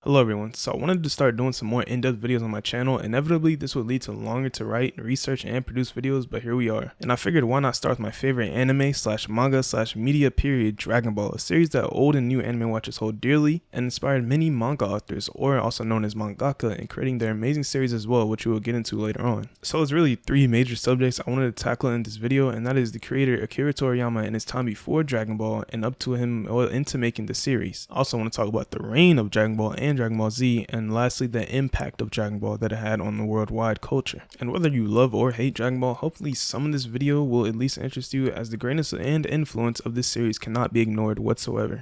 Hello everyone, so I wanted to start doing some more in-depth videos on my channel. Inevitably, this would lead to longer to write, research, and produce videos, but here we are. And I figured why not start with my favorite anime slash manga slash media period, Dragon Ball, a series that old and new anime watchers hold dearly and inspired many manga authors, or also known as mangaka, in creating their amazing series as well, which we will get into later on. So there's really three major subjects I wanted to tackle in this video, and that is the creator Akira Toriyama and his time before Dragon Ball and up to him into making the series. I also want to talk about the reign of Dragon Ball and Dragon Ball Z, and lastly the impact of Dragon Ball that it had on the worldwide culture. And whether you love or hate Dragon Ball, hopefully some of this video will at least interest you, as the greatness and influence of this series cannot be ignored whatsoever.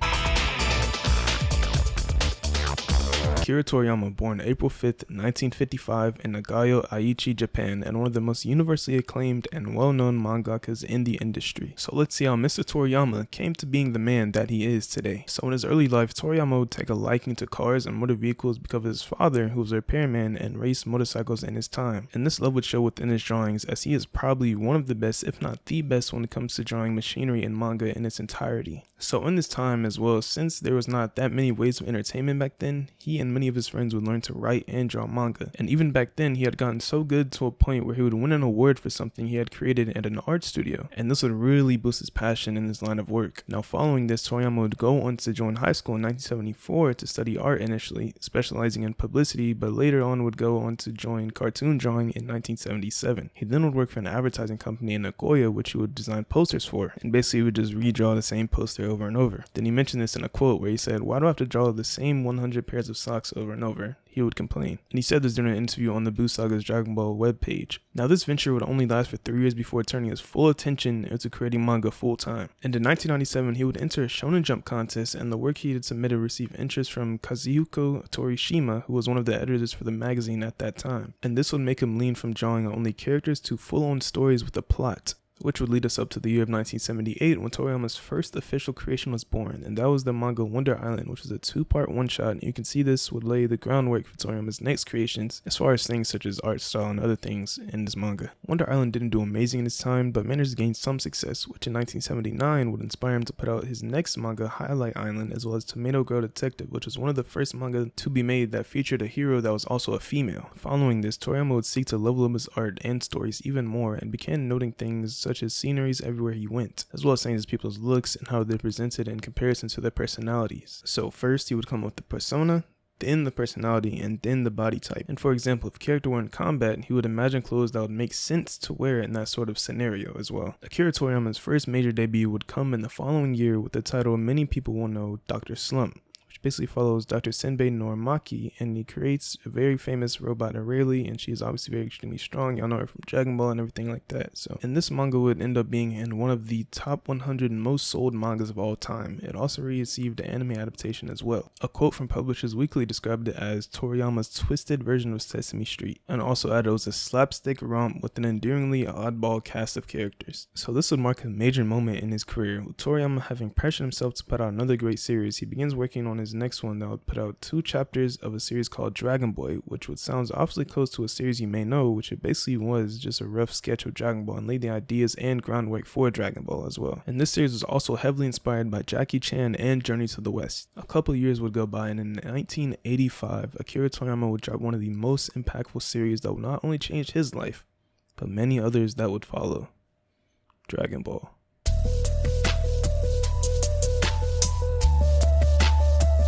Akira Toriyama, born April 5th, 1955 in Nagayo, Aichi, Japan, and one of the most universally acclaimed and well-known mangakas in the industry. So let's see how Mr. Toriyama came to being the man that he is today. So in his early life, Toriyama would take a liking to cars and motor vehicles because of his father, who was a repairman and raced motorcycles in his time. And this love would show within his drawings, as he is probably one of the best, if not the best, when it comes to drawing machinery and manga in its entirety. So in this time as well, since there was not that many ways of entertainment back then, he and many of his friends would learn to write and draw manga. And even back then, he had gotten so good to a point where he would win an award for something he had created at an art studio, and this would really boost his passion in his line of work. Now following this, Toriyama would go on to join high school in 1974 to study art initially, specializing in publicity, but later on would go on to join cartoon drawing in 1977. He then would work for an advertising company in Nagoya, which he would design posters for, and basically would just redraw the same poster over and over. Then he mentioned this in a quote where he said, "Why do I have to draw the same 100 pairs of socks over and over?" He would complain. And he said this during an interview on the Boo Saga's Dragon Ball webpage. Now this venture would only last for 3 years before turning his full attention into creating manga full time. And in 1997, he would enter a Shonen Jump contest, and the work he had submitted received interest from Kazuhiko Torishima, who was one of the editors for the magazine at that time. And this would make him lean from drawing only characters to full-on stories with a plot, which would lead us up to the year of 1978 when Toriyama's first official creation was born, and that was the manga Wonder Island, which was a 2-part one-shot, and you can see this would lay the groundwork for Toriyama's next creations as far as things such as art style and other things in this manga. Wonder Island didn't do amazing in its time, but managed to gain some success, which in 1979 would inspire him to put out his next manga, Highlight Island, as well as Tomato Girl Detective, which was one of the first manga to be made that featured a hero that was also a female. Following this, Toriyama would seek to level up his art and stories even more, and began noting things such as sceneries everywhere he went, as well as saying his people's looks and how they're presented in comparison to their personalities. So first he would come up with the persona, then the personality, and then the body type. And for example, if a character were in combat, he would imagine clothes that would make sense to wear in that sort of scenario as well. Akira Toriyama's first major debut would come in the following year with the title many people will know, Dr. Slump, which basically follows Dr. Senbei Norimaki, and he creates a very famous robot Aurelie, and she is obviously very extremely strong. Y'all know her from Dragon Ball and everything like that. So, and this manga would end up being in one of the top 100 most sold mangas of all time. It also received an anime adaptation as well. A quote from Publishers Weekly described it as Toriyama's twisted version of Sesame Street, and also added it was a slapstick romp with an endearingly oddball cast of characters. So this would mark a major moment in his career, with Toriyama having pressured himself to put out another great series. He begins working on his next one that would put out 2 chapters of a series called Dragon Boy, which would sound awfully close to a series you may know, which it basically was just a rough sketch of Dragon Ball and laid the ideas and groundwork for Dragon Ball as well. And this series was also heavily inspired by Jackie Chan and Journey to the West. A couple years would go by, and in 1985, Akira Toriyama would drop one of the most impactful series that would not only change his life, but many others that would follow: Dragon Ball.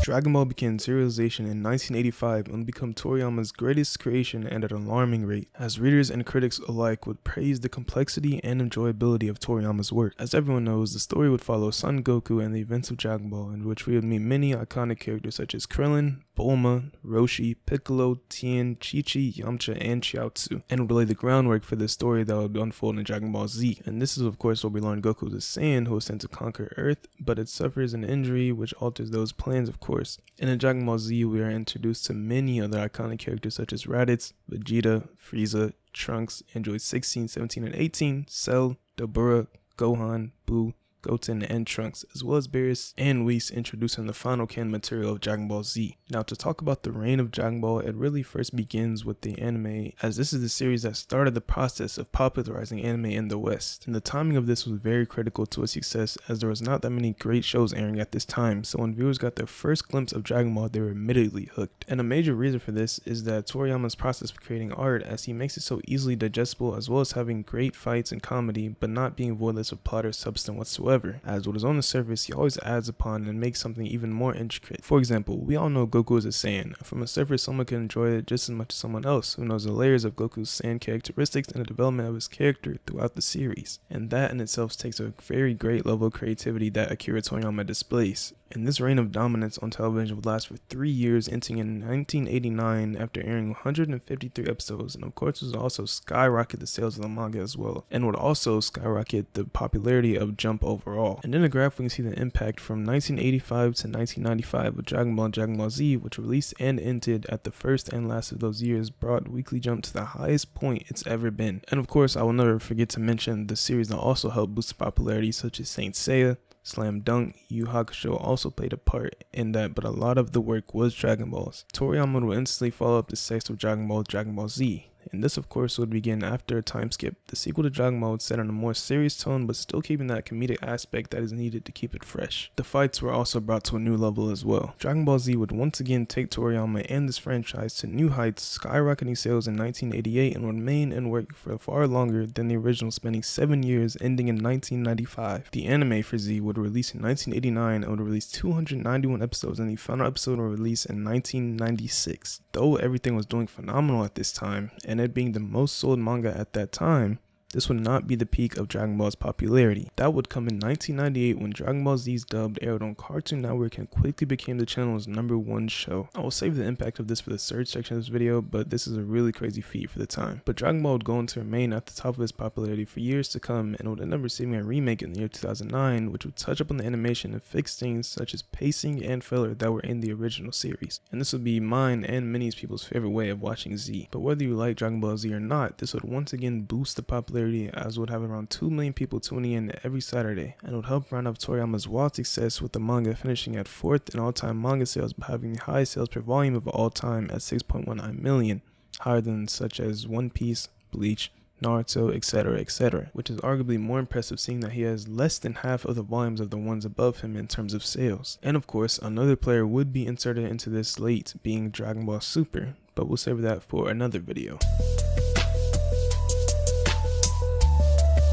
Dragon Ball began serialization in 1985 and would become Toriyama's greatest creation at an alarming rate, as readers and critics alike would praise the complexity and enjoyability of Toriyama's work. As everyone knows, the story would follow Son Goku and the events of Dragon Ball, in which we would meet many iconic characters such as Krillin, Bulma, Roshi, Piccolo, Tien, Chi-Chi, Yamcha, and Chiaotzu, and would lay the groundwork for the story that would unfold in Dragon Ball Z. And this is of course where we learn Goku is a Saiyan who was sent to conquer Earth, but it suffers an injury which alters those plans of course. And in Dragon Ball Z, we are introduced to many other iconic characters such as Raditz, Vegeta, Frieza, Trunks, Android 16, 17, and 18, Cell, Dabura, Gohan, Boo, Goten, and Trunks, as well as Beerus and Whis introducing the final canon material of Dragon Ball Z. Now, to talk about the reign of Dragon Ball, it really first begins with the anime, as this is the series that started the process of popularizing anime in the West. And the timing of this was very critical to its success, as there was not that many great shows airing at this time, so when viewers got their first glimpse of Dragon Ball, they were immediately hooked. And a major reason for this is that Toriyama's process for creating art, as he makes it so easily digestible, as well as having great fights and comedy, but not being voidless of plot or substance whatsoever, as what is on the surface he always adds upon and makes something even more intricate. For example, we all know Goku is a Saiyan. From the surface, someone can enjoy it just as much as someone else who knows the layers of Goku's Saiyan characteristics and the development of his character throughout the series, and that in itself takes a very great level of creativity that Akira Toriyama displays. And this reign of dominance on television would last for 3 years, ending in 1989 after airing 153 episodes, and of course would also skyrocket the sales of the manga as well, and would also skyrocket the popularity of Jump overall. And in the graph we can see the impact from 1985 to 1995 with Dragon Ball and Dragon Ball Z, which released and ended at the first and last of those years, brought Weekly Jump to the highest point it's ever been. And of course I will never forget to mention the series that also helped boost the popularity, such as Saint Seiya, Slam Dunk, Yu Hakusho also played a part in that, but a lot of the work was Dragon Ball's. Toriyama would instantly follow up the success of Dragon Ball with Dragon Ball Z. And this of course would begin after a time skip. The sequel to Dragon Ball would set on a more serious tone, but still keeping that comedic aspect that is needed to keep it fresh. The fights were also brought to a new level as well. Dragon Ball Z would once again take Toriyama and this franchise to new heights, skyrocketing sales in 1988 and would remain in work for far longer than the original, spending 7 years, ending in 1995. The anime for Z would release in 1989 and would release 291 episodes, and the final episode would release in 1996. Though everything was doing phenomenal at this time, and it being the most sold manga at that time, this would not be the peak of Dragon Ball's popularity. That would come in 1998 when Dragon Ball Z's dubbed aired on Cartoon Network and quickly became the channel's #1 show. I will save the impact of this for the third section of this video, but this is a really crazy feat for the time. But Dragon Ball would go on to remain at the top of its popularity for years to come, and would end up receiving a remake in the year 2009, which would touch up on the animation and fix things such as pacing and filler that were in the original series. And this would be mine and many people's favorite way of watching Z. But whether you like Dragon Ball Z or not, this would once again boost the popularity, as would have around 2 million people tuning in every Saturday, and would help round up Toriyama's wild success, with the manga finishing at 4th in all-time manga sales, but having the highest sales per volume of all time at 6.19 million, higher than such as One Piece, Bleach, Naruto, etc., which is arguably more impressive seeing that he has less than half of the volumes of the ones above him in terms of sales. And of course, another player would be inserted into this slate, being Dragon Ball Super, but we'll save that for another video.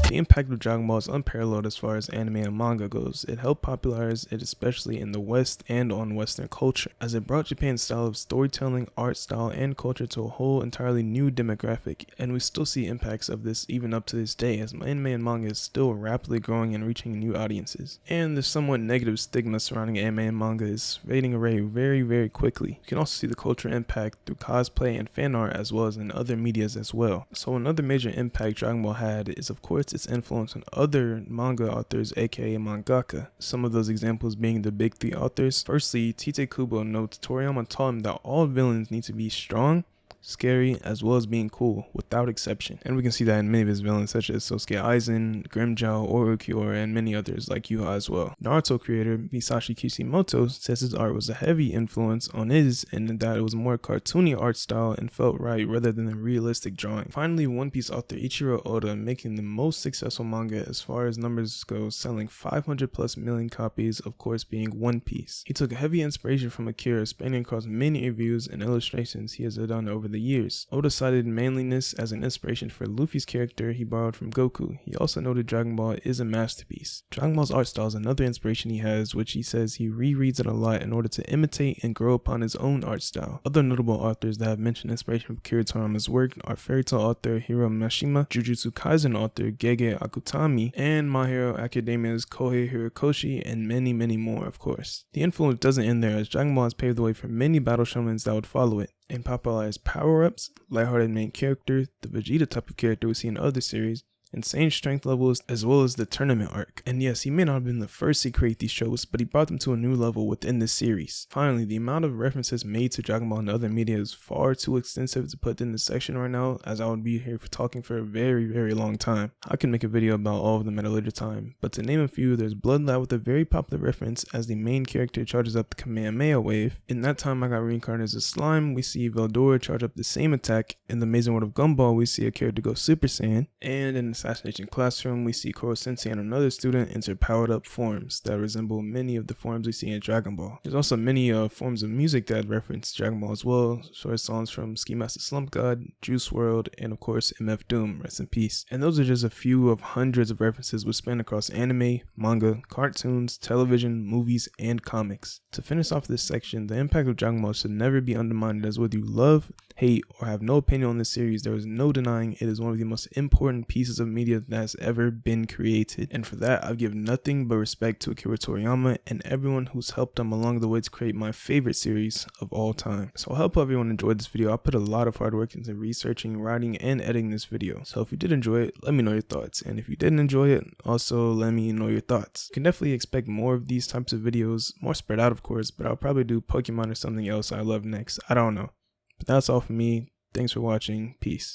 The impact of Dragon Ball is unparalleled as far as anime and manga goes. It helped popularize it especially in the West and on Western culture, as it brought Japan's style of storytelling, art style, and culture to a whole entirely new demographic, and we still see impacts of this even up to this day, as anime and manga is still rapidly growing and reaching new audiences. And the somewhat negative stigma surrounding anime and manga is fading away very quickly. You can also see the cultural impact through cosplay and fan art, as well as in other medias as well. So another major impact Dragon Ball had is of course its influence on other manga authors, aka mangaka. Some of those examples being the big 3 authors. Firstly, Tite Kubo notes Toriyama taught him that all villains need to be strong, scary, as well as being cool, without exception. And we can see that in many of his villains such as Sosuke Aizen, Grimmjow, Orochimaru, and many others like Yuha as well. Naruto creator Masashi Kishimoto says his art was a heavy influence on his, and that it was more cartoony art style and felt right rather than a realistic drawing. Finally, One Piece author Ichiro Oda, making the most successful manga as far as numbers go, selling 500+ million copies, of course being One Piece. He took heavy inspiration from Akira, spanning across many reviews and illustrations he has done over the years. Oda cited manliness as an inspiration for Luffy's character he borrowed from Goku. He also noted Dragon Ball is a masterpiece. Dragon Ball's art style is another inspiration he has, which he says he rereads it a lot in order to imitate and grow upon his own art style. Other notable authors that have mentioned inspiration from Akira Toriyama's work are Fairy Tail author Hiro Mashima, Jujutsu Kaisen author Gege Akutami, and My Hero Academia's Kohei Horikoshi, and many more of course. The influence doesn't end there, as Dragon Ball has paved the way for many battle shonens that would follow it, and popularized power-ups, lighthearted main characters, the Vegeta type of character we see in other series, insane strength levels, as well as the tournament arc. And yes, he may not have been the first to create these shows, but he brought them to a new level within this series. Finally, the amount of references made to Dragon Ball and other media is far too extensive to put in this section right now, as I would be here for talking for a very long time. I can make a video about all of them at a later time, but to name a few, there's Blood Lab with a very popular reference as the main character charges up the Kamehameha wave. In that time I got reincarnated as a slime, we see Veldora charge up the same attack. In the Amazing World of Gumball, we see a character go Super Saiyan, and in Assassination Classroom, we see Koro Sensei and another student enter powered up forms that resemble many of the forms we see in Dragon Ball. There's also many forms of music that reference Dragon Ball as well, short songs from Ski Master Slump God, Juice WRLD, and of course MF Doom, rest in peace. And those are just a few of hundreds of references which span across anime, manga, cartoons, television, movies, and comics. To finish off this section, the impact of Dragon Ball should never be undermined, as whether you love, hate, or have no opinion on this series, there is no denying it is one of the most important pieces of media that has ever been created. And for that, I give nothing but respect to Akira Toriyama and everyone who's helped him along the way to create my favorite series of all time. So I hope everyone enjoyed this video. I put a lot of hard work into researching, writing, and editing this video. So if you did enjoy it, let me know your thoughts. And if you didn't enjoy it, also let me know your thoughts. You can definitely expect more of these types of videos, more spread out of course, but I'll probably do Pokemon or something else I love next. I don't know. But that's all for me. Thanks for watching. Peace.